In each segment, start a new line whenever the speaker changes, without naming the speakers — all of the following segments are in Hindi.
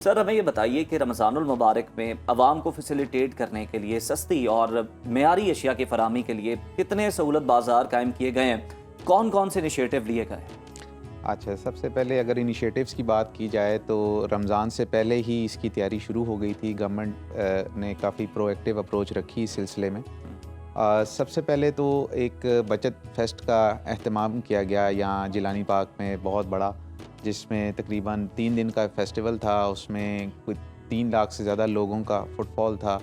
सर हमें ये बताइए कि रमज़ानुल मुबारक में अवाम को फैसिलिटेट करने के लिए सस्ती और मेयारी अशिया की फराहमी के लिए कितने सहूलत बाज़ार कायम किए गए हैं, कौन कौन से इनिशिएटिव लिए गए?
अच्छा, सबसे पहले अगर इनिशिएटिव्स की बात की जाए तो रमज़ान से पहले ही इसकी तैयारी शुरू हो गई थी। गवर्नमेंट ने काफ़ी प्रोएक्टिव अप्रोच रखी इस सिलसिले में। सबसे पहले तो एक बचत फेस्ट का एहतमाम किया गया यहाँ जिलानी पार्क में, बहुत बड़ा, जिसमें तकरीबन 3 दिन का फेस्टिवल था। उसमें कुछ 3 लाख से ज़्यादा लोगों का फुटफॉल था।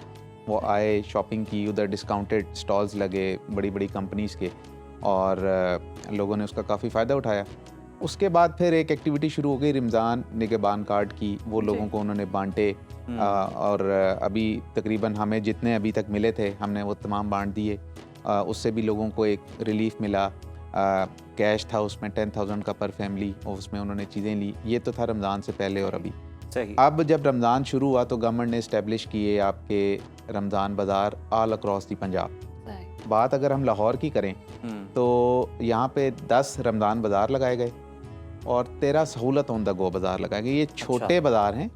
वो आए, शॉपिंग की, उधर डिस्काउंटेड स्टॉल्स लगे बड़ी बड़ी कंपनीज़ के, और लोगों ने उसका काफ़ी फ़ायदा उठाया। उसके बाद फिर एक एक्टिविटी शुरू हो गई रमज़ान निगहबान कार्ड की, वो लोगों को उन्होंने बांटे। और अभी तकरीबन हमें जितने अभी तक मिले थे हमने वो तमाम बांट दिए। उससे भी लोगों को एक रिलीफ मिला। कैश था उसमें 10,000 का पर फैमिली, और उसमें उन्होंने चीज़ें ली। ये तो था रमज़ान से पहले। और अभी
सही।
अब जब रमज़ान शुरू हुआ तो गवर्नमेंट ने इस्टेब्लिश किए आपके रमज़ान बाज़ार ऑल अक्रॉस दी पंजाब। बात अगर हम लाहौर की करें तो यहाँ पे 10 रमज़ान बाज़ार लगाए गए और 13 सहूलत ऑन द गो बाज़ार लगाए गए। ये छोटे बाज़ार हैं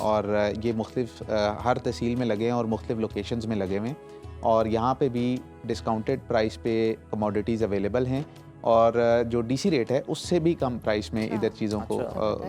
और ये मुख्तलिफ हर तहसील में लगे हैं और मुख्तलिफ लोकेशंस में लगे हुए हैं। और यहाँ पे भी डिस्काउंटेड प्राइस पे कमोडिटीज़ अवेलेबल हैं, और जो डीसी रेट है उससे भी कम प्राइस में इधर चीज़ों को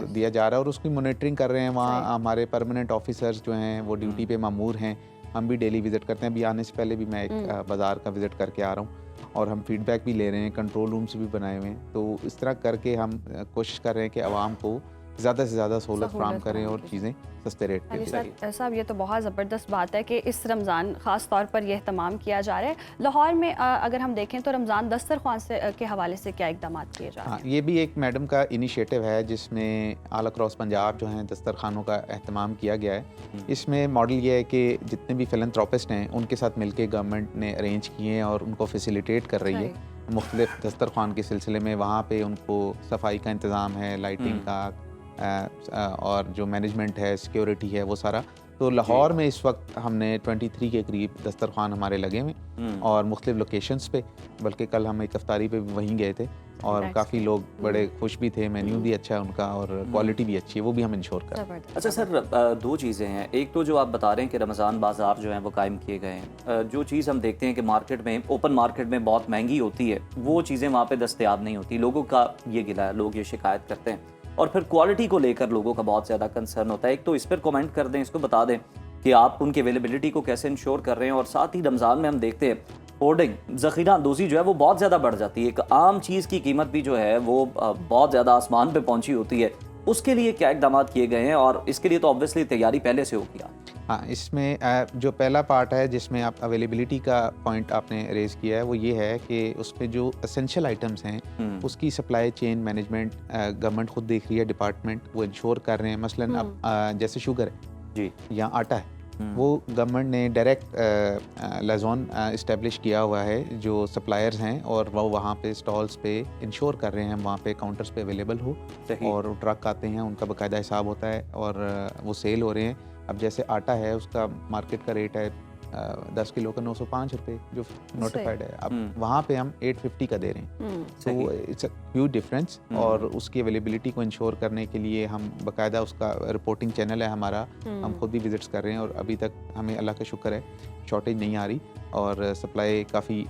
दिया जा रहा है। और उसकी मॉनिटरिंग कर रहे हैं वहाँ हमारे परमानेंट ऑफिसर्स जो हैं, वो ड्यूटी पे मामूर हैं। हम भी डेली विज़िट करते हैं। अभी आने से पहले भी मैं एक बाज़ार का विज़िट करके आ रहा हूँ, और हम फीडबैक भी ले रहे हैं, कंट्रोल रूम्स भी बनाए हुए हैं। तो इस तरह करके हम कोशिश कर रहे हैं कि आवाम को ज़्यादा से ज़्यादा सहूलत फराहम करें और चीज़ें सस्ते रेट पे दें।
साहब, ये तो बहुत ज़बरदस्त बात है कि इस रमज़ान ख़ास तौर पर यह इहतमाम किया जा रहा है। लाहौर में अगर हम देखें तो रमज़ान दस्तरख्वान से के हवाले से क्या इक़दाम किए जा रहे हैं?
हाँ, ये भी एक मैडम का इनिशिएटिव है जिसमें ऑल अक्रॉस पंजाब जो हैं दस्तरखानों का एहतमाम किया गया है। इसमें मॉडल ये है कि जितने भी फिलैंथ्रोपिस्ट हैं उनके साथ मिलकर गवर्नमेंट ने अरेंज किए हैं और उनको फैसिलिटेट कर रही है मुख्तलिफ दस्तरखान के सिलसिले में। वहाँ पे उनको सफाई का इंतज़ाम है, लाइटिंग का, और जो मैनेजमेंट है, सिक्योरिटी है, वो सारा। तो लाहौर में इस वक्त हमने 23 के करीब दस्तरखान हमारे लगे हुए और मुख्तलिफ लोकेशंस पे, बल्कि कल हम एक अफ्तारी पे भी वहीं गए थे और काफ़ी लोग बड़े खुश भी थे। मेन्यू भी अच्छा है उनका और क्वालिटी भी अच्छी है, वो भी हम इंश्योर कर रहे हैं।
अच्छा सर, दो चीज़ें हैं। एक तो जो आप बता रहे हैं कि रमज़ान बाज़ार जो हैं वो कायम किए गए हैं। जो चीज़ हम देखते हैं कि मार्केट में, ओपन मार्केट में बहुत महंगी होती है, वो चीज़ें वहाँ पे दस्तयाब नहीं होती। लोगों का ये गिला है, लोग ये शिकायत करते हैं, और फिर क्वालिटी को लेकर लोगों का बहुत ज़्यादा कंसर्न होता है। एक तो इस पर कमेंट कर दें, इसको बता दें कि आप उनकी अवेलेबिलिटी को कैसे इंश्योर कर रहे हैं। और साथ ही रमज़ान में हम देखते हैं होर्डिंग, ज़ख़ीरा अंदोज़ी जो है वो बहुत ज़्यादा बढ़ जाती है। एक आम चीज़ की कीमत भी जो है वो बहुत ज़्यादा आसमान पे पहुंची होती है। उसके लिए क्या इक़दाम किए गए हैं? और इसके लिए तो ऑब्वियसली तैयारी पहले से होगी।
हाँ, इसमें जो पहला पार्ट है जिसमें आप अवेलेबिलिटी का पॉइंट आपने रेज किया है, वो ये है कि उसमें जो एसेंशियल आइटम्स हैं उसकी सप्लाई चेन मैनेजमेंट गवर्नमेंट खुद देख रही है, डिपार्टमेंट वो इंश्योर कर रहे हैं। मसलन अब जैसे शुगर है जी या आटा है, वो गवर्नमेंट ने डायरेक्ट लेज़ोन इस्टेब्लिश किया हुआ है जो सप्लायर्स हैं, और वो वहाँ पे स्टॉल्स पे इंश्योर कर रहे हैं वहाँ पे काउंटर्स पे अवेलेबल हो, और ट्रक आते हैं, उनका बाकायदा हिसाब होता है और वो सेल हो रहे हैं। अब जैसे आटा है, उसका मार्केट का रेट है 10 किलो का 905 रुपये जो नोटिफाइड है। अब वहाँ पे हम 850 का दे रहे हैं। तो इट्स अ ह्यूज डिफरेंस। और उसकी अवेलेबिलिटी को इंश्योर करने के लिए हम बाकायदा, उसका रिपोर्टिंग चैनल है हमारा, हम खुद भी विजिट्स कर रहे हैं, और अभी तक हमें अल्लाह का शुक्र है शॉर्टेज नहीं आ रही और सप्लाई काफ़ी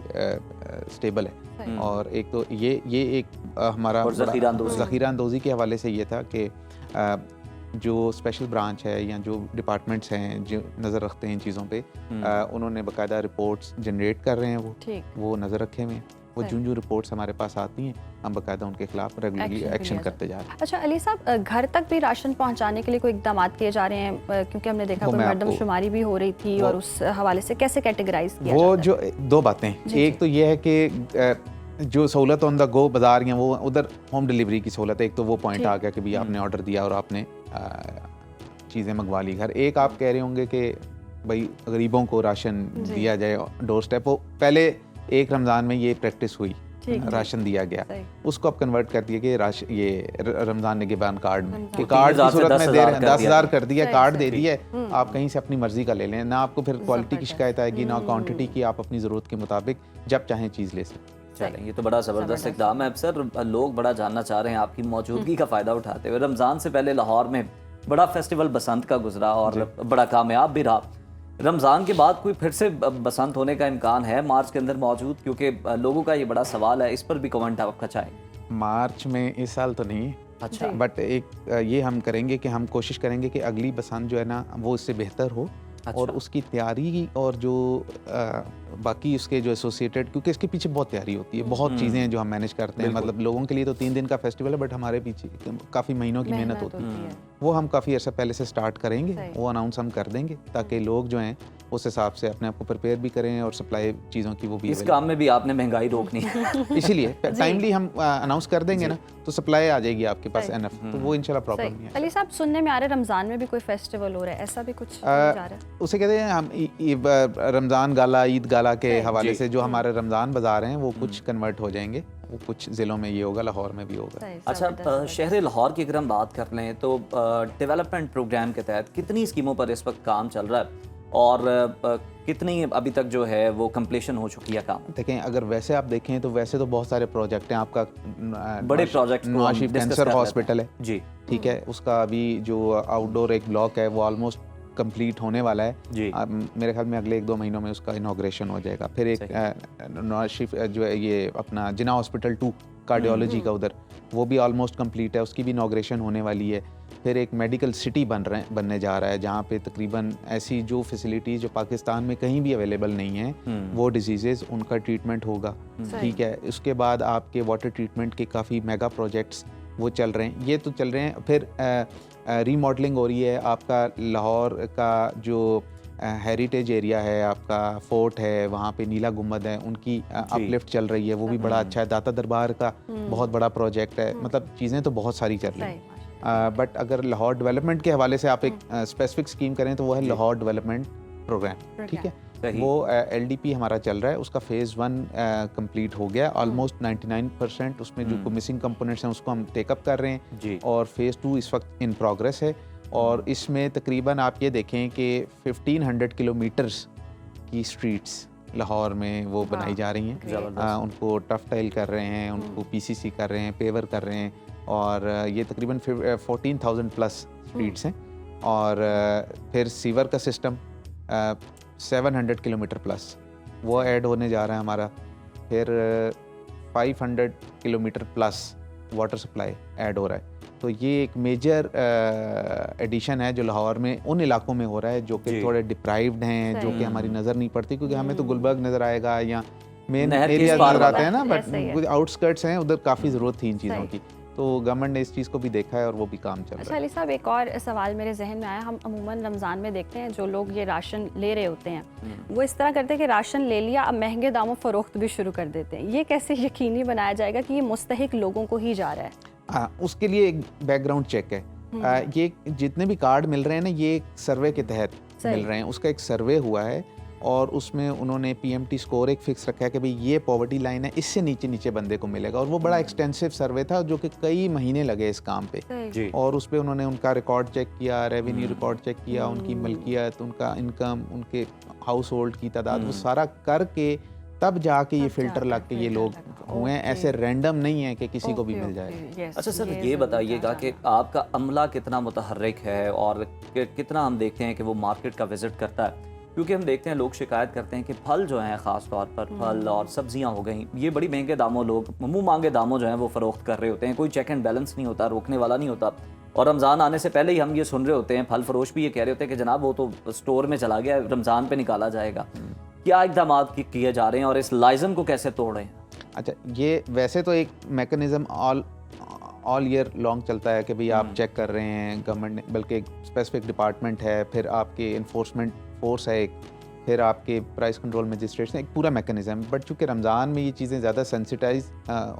स्टेबल है। और एक तो ये एक हमारा ज़ख़ीरा अंदोज़ी के हवाले से ये था कि जो स्पेशल ब्रांच है या जो डिपार्टमेंट्स हैं जो नज़र रखते हैं इन चीज़ों पे, उन्होंने बाकायदा रिपोर्ट्स जनरेट कर रहे हैं, वो नज़र रखे हुए हैं। वो जो रिपोर्ट्स हमारे पास आती हैं, हम बाकायदा उनके खिलाफ रेगुलरली एक्शन करते जा रहे हैं।
अच्छा अली साहब, घर तक भी राशन पहुंचाने के लिए कोई इकदाम किए जा रहे हैं? क्योंकि हमने देखा कोई मरदमशुमारी भी हो रही थी, और उस हवाले से कैसे कैटेगराइज किया
वो जो दो बातें, एक तो ये है कि जो सहूलत ऑन द गो बाज़ार या वो उधर होम डिलीवरी की सहूलत है। एक तो वो पॉइंट आ गया कि भाई आपने ऑर्डर दिया और आपने चीज़ें मंगवा ली घर। एक आप कह रहे होंगे कि भाई गरीबों को राशन दिया जाए डोर स्टेप। वो पहले एक रमज़ान में ये प्रैक्टिस हुई, राशन दिया गया, उसको अब कन्वर्ट कर दिया कि ये रमज़ान निगहबान कार्ड में, कि कार्ड की सूरत में दे रहे हैं, 10,000 कर दिया, कार्ड दे दिया, आप कहीं से अपनी मर्जी का ले लें, ना आपको फिर क्वालिटी की शिकायत आएगी ना क्वांटिटी की। आप अपनी ज़रूरत के मुताबिक जब चाहें चीज़ ले सकते।
चलें, ये तो बड़ा ज़बरदस्त इक़दाम है। अब सर लोग बड़ा जानना चाह रहे हैं आपकी मौजूदगी का फ़ायदा उठाते हुए, रमज़ान से पहले लाहौर में बड़ा फेस्टिवल बसंत का गुजरा और बड़ा कामयाब भी रहा। रमज़ान के बाद कोई फिर से बसंत होने का इम्कान है मार्च के अंदर मौजूद? क्योंकि लोगों का ये बड़ा सवाल है, इस पर भी कमेंट आपका चाहें।
मार्च में इस साल तो नहीं,
अच्छा,
बट एक ये हम करेंगे कि हम कोशिश करेंगे कि अगली बसंत जो है ना वो इससे बेहतर हो।
अच्छा।
और उसकी तैयारी और जो बाकी उसके जो एसोसिएटेड, क्योंकि इसके पीछे बहुत तैयारी होती है, बहुत चीज़ें हैं जो हम मैनेज करते हैं। मतलब लोगों के लिए तो 3 दिन का फेस्टिवल है, बट हमारे पीछे काफ़ी महीनों की मेहनत होती है। वो हम काफ़ी अर्सा पहले से स्टार्ट करेंगे, वो अनाउंस हम कर देंगे ताकि लोग जो हैं उस हिसाब से अपने आप को प्रिपेयर भी करें और सप्लाई चीज़ों की वो भी
इस काम में भी आपने महंगाई रोकनी है।
इसीलिए टाइमली हम अनाउंस कर देंगे ना, तो सप्लाई आ जाएगी आपके पास एनफ, तो वो इंशाल्लाह प्रॉब्लम नहीं है।
अली साहब, सुनने में आ रहा है रमज़ान में भी कोई फेस्टिवल हो रहा है, ऐसा भी कुछ जा रहा है?
उसे कहते हैं हम रमज़ान गाला, ईद गाला के हवाले से जो हमारे रमज़ान बाज़ार हैं वो कुछ कन्वर्ट हो जाएंगे। वो कुछ ज़िलों में ये होगा, लाहौर में भी होगा।
अच्छा, शहर लाहौर की अगर हम बात कर लें तो डेवलपमेंट प्रोग्राम के तहत कितनी स्कीमों पर इस वक्त काम चल रहा है और कितनी अभी तक जो है वो कंप्लीशन हो चुकी है काम?
देखें, अगर वैसे आप देखें तो वैसे तो बहुत सारे प्रोजेक्ट हैं। आपका
बड़े project
Nawaz Sharif cancer hospital है
जी,
ठीक है, उसका अभी जो आउटडोर एक ब्लॉक है वो ऑलमोस्ट कंप्लीट होने वाला है
जी।
मेरे ख्याल में अगले 1-2 महीनों में उसका इनॉग्रेशन हो जाएगा। फिर एक नवाज शरीफ जो है ये अपना जिना हॉस्पिटल 2 कार्डियोलॉजी का उधर, वो भी ऑलमोस्ट कंप्लीट है, उसकी भी इनॉग्रेशन होने वाली है। फिर एक मेडिकल सिटी बनने जा रहा है जहाँ पे तकरीबन ऐसी जो फैसिलिटीज़ जो पाकिस्तान में कहीं भी अवेलेबल नहीं है, वो डिजीज़ेज़ उनका ट्रीटमेंट होगा, ठीक है। उसके बाद आपके वाटर ट्रीटमेंट के काफ़ी मेगा प्रोजेक्ट्स वो चल रहे हैं, ये तो चल रहे हैं। फिर रीमॉडलिंग हो रही है। आपका लाहौर का जो हेरिटेज एरिया है, आपका फोर्ट है, वहाँ पे नीला गुम्बद है, उनकी अपलिफ्ट चल रही है, वो भी बड़ा अच्छा है। दाता दरबार का बहुत बड़ा प्रोजेक्ट है। मतलब चीज़ें तो बहुत सारी चल रही हैं। बट अगर लाहौर डेवलपमेंट के हवाले से आप एक स्पेसिफिक स्कीम करें तो वो है लाहौर डेवलपमेंट प्रोग्राम, ठीक है। वो LDP हमारा चल रहा है, उसका फेज़ 1 कंप्लीट हो गया ऑलमोस्ट 99%। उसमें जो मिसिंग कंपोनेंट्स हैं उसको हम टेकअप कर रहे हैं
जी।
और फेज़ 2 इस वक्त इन प्रोग्रेस है। और इसमें तकरीबन आप ये देखें कि 1500 किलोमीटर्स की स्ट्रीट्स लाहौर में वो बनाई जा रही हैं। उनको टफ टाइल कर रहे हैं, उनको PCC कर रहे हैं, पेवर कर रहे हैं, और ये तकरीबन 14,000 प्लस स्ट्रीट्स हैं। और फिर सीवर का सिस्टम 700 किलोमीटर प्लस वो ऐड होने जा रहा है हमारा। फिर 500 kilometre plus water supply add हो रहा है। तो ये एक मेजर एडिशन है जो लाहौर में उन इलाकों में हो रहा है जो कि थोड़े डिप्राइव्ड हैं, जो कि हमारी नज़र नहीं पड़ती, क्योंकि हमें तो गुलबर्ग नज़र आएगा या मेन एरिया नज़र आते हैं ना, बट आउटस्कर्ट्स हैं, उधर काफ़ी ज़रूरत थी इन चीज़ों की। तो गवर्नमेंट ने इस चीज़ को भी देखा है और वो भी काम चल रहा है।
अच्छा अली साहब, एक और सवाल मेरे जहन में आया। हम अमूमन रमज़ान में देखते हैं जो लोग ये राशन ले रहे होते हैं वो इस तरह करते हैं कि राशन ले लिया, अब महंगे दामों फ़रोख्त भी शुरू कर देते हैं। ये कैसे यकीनी बनाया जाएगा कि ये मुस्तहिक लोगों को ही जा रहा है?
उसके लिए एक बैकग्राउंड चेक है। ये जितने भी कार्ड मिल रहे हैं ना, ये एक सर्वे के तहत मिल रहे हैं। उसका एक सर्वे हुआ है और उसमें उन्होंने PMT स्कोर एक फिक्स रखा है कि भाई ये पॉवर्टी लाइन है, इससे नीचे नीचे बंदे को मिलेगा। और वो बड़ा एक्सटेंसिव सर्वे था जो कि कई महीने लगे इस काम पे। और उस पर उन्होंने उनका रिकॉर्ड चेक किया, रेवेन्यू रिकॉर्ड चेक किया, उनकी मलकियत, उनका इनकम, उनके हाउस होल्ड की तादाद, वो सारा करके तब जाके ये फिल्टर लग के ये लोग हुए हैं। ऐसे रैंडम नहीं है कि किसी को भी मिल जाए।
अच्छा सर, ये बताइएगा कि आपका अमला कितना मुतहर्रिक है और कितना हम देखते हैं कि वो मार्केट का विजिट करता है? क्योंकि हम देखते हैं लोग शिकायत करते हैं कि फल जो हैं, ख़ास तौर पर फल और सब्जियां हो गई, ये बड़ी महंगे दामों लोग मुंह मांगे दामों जो हैं वो फ़रोख्त कर रहे होते हैं। कोई चेक एंड बैलेंस नहीं होता, रोकने वाला नहीं होता। और रमज़ान आने से पहले ही हम ये सुन रहे होते हैं, फल फरोश भी ये कह रहे होते हैं कि जनाब वो तो स्टोर में चला गया, रमज़ान पे निकाला जाएगा। क्या इक़दाम किए जा रहे हैं और इस लाइज़म को कैसे तोड़ रहे हैं?
अच्छा, ये वैसे तो एक मैकेनिज़्म ऑल ईयर लॉन्ग चलता है कि भाई आप चेक कर रहे हैं, गवर्नमेंट ने, बल्कि एक स्पेसिफिक डिपार्टमेंट है, फिर आपके इन्फोर्समेंट फोर्स है एक, फिर आपके प्राइस कंट्रोल मजिस्ट्रेट्स, एक पूरा मैकेनिज़्म। बट चूँकि रमज़ान में ये चीज़ें ज़्यादा सेंसिटाइज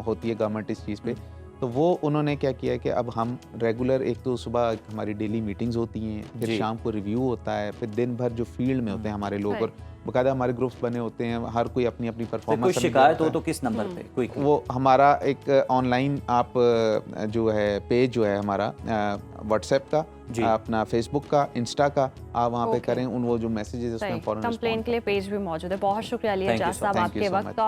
होती है गवर्नमेंट इस चीज़ पे, तो वो उन्होंने क्या किया है कि अब हम रेगुलर, एक तो सुबह हमारी डेली मीटिंग्स होती हैं, फिर शाम को रिव्यू होता है, फिर दिन भर जो फील्ड में होते हैं हमारे लोग, और बाकायदा हमारे ग्रुप्स बने होते हैं, हर कोई अपनी अपनी परफॉर्मेंस।
कोई शिकायत हो तो किस नंबर पे? कोई
वो हमारा एक ऑनलाइन आप जो है पेज जो है हमारा व्हाट्सएप का, अपना फेसबुक का, इंस्टा का, आप वहाँ पे करें, उन वो जो मैसेजेस उसमें फौरन
कंप्लेंट के लिए पेज भी मौजूद है। बहुत शुक्रिया अली एजाज साहब आपके वक्त।